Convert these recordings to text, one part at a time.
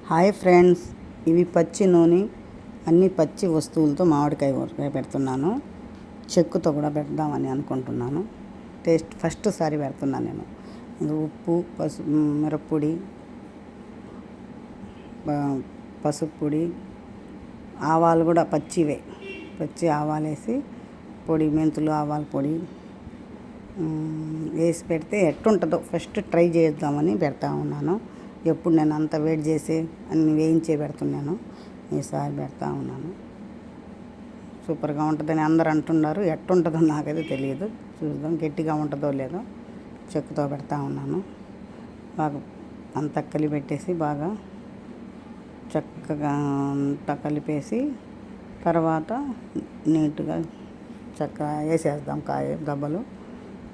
Hi friends, ఇవి పచ్చి నూనె అన్ని పచ్చి వస్తువులతో మామిడికాయ ఊరగాయ పెడుతున్నాను. చెక్కుతో కూడా పెడదామని అనుకుంటున్నాను. ఫస్ట్ సారి పెడుతున్నాను నేను. ఇది ఉప్పు, మిరప్పొడి, పసుపు పొడి, ఆవాలు కూడా పచ్చివే, పచ్చి ఆవాలు వేసి పొడి, మెంతులు, ఆవాల పొడి వేసి పెడితే ఎట్టుంటుందో ఫస్ట్ ట్రై చేద్దామని పెడతా ఉన్నాను. ఎప్పుడు నేను అంత వెయిట్ చేసి అన్ని వేయించే పెడుతున్నాను, ఈసారి పెడతా ఉన్నాను. సూపర్గా ఉంటుందని అందరు అంటున్నారు. ఎట్టుంటుందో నాకైతే తెలియదు, చూద్దాం గట్టిగా ఉంటుందో లేదో. చెక్కుతో పెడతా ఉన్నాను. బాగా అంతా కలిపెట్టేసి బాగా చక్కగా అంతా కలిపేసి తర్వాత నీట్గా చక్కగా వేసేద్దాం. కాయ దెబ్బలు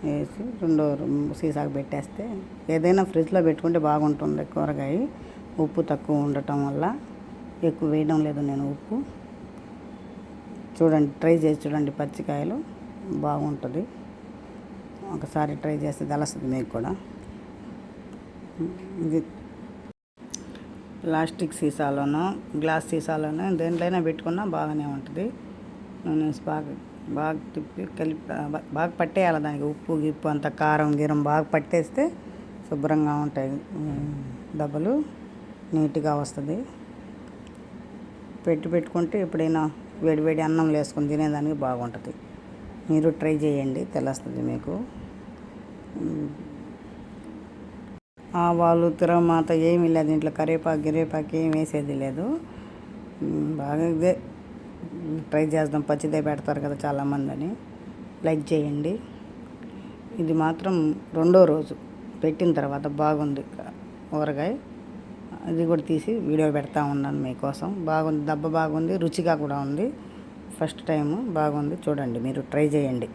వేసి రెండో సీసాకు పెట్టేస్తే, ఏదైనా ఫ్రిడ్జ్లో పెట్టుకుంటే బాగుంటుంది కూరగాయ. ఉప్పు తక్కువ ఉండటం వల్ల ఎక్కువ వేయడం లేదు నేను ఉప్పు. చూడండి, ట్రై చేసి చూడండి, పచ్చికాయలు బాగుంటుంది. ఒకసారి ట్రై చేస్తే తెలుస్తుంది మీకు కూడా. ఇది ప్లాస్టిక్ సీసాలోనో గ్లాస్ సీసాలోనో దేంట్లోనైనా పెట్టుకున్నా బాగానే ఉంటుంది. నూనె బాగా తిప్పి కలిపి బాగా పట్టేయాలి దానికి. ఉప్పు గిప్పు అంత కారం గీరం బాగా పట్టేస్తే శుభ్రంగా ఉంటాయి డబ్బలు, నీట్గా వస్తుంది. పెట్టుకుంటే ఎప్పుడైనా వేడివేడి అన్నం వేసుకొని తినేదానికి బాగుంటుంది. మీరు ట్రై చేయండి, తెలుస్తుంది మీకు. ఆవాలు, తిరగమాత ఏమీ లేదు దీంట్లో. కరివేపాకు ఏం వేసేది లేదు. బాగా ఇదే ట్రై చేద్దాం. పచ్చిదే పెడతారు కదా చాలామంది అని. లైక్ చేయండి. ఇది మాత్రం రెండో రోజు పెట్టిన తర్వాత బాగుంది ఊరగాయ. అది కూడా తీసి వీడియో పెడతా ఉన్నాను మీకోసం. బాగుంది, దెబ్బ బాగుంది, రుచిగా కూడా ఉంది. ఫస్ట్ టైము బాగుంది. చూడండి, మీరు ట్రై చేయండి.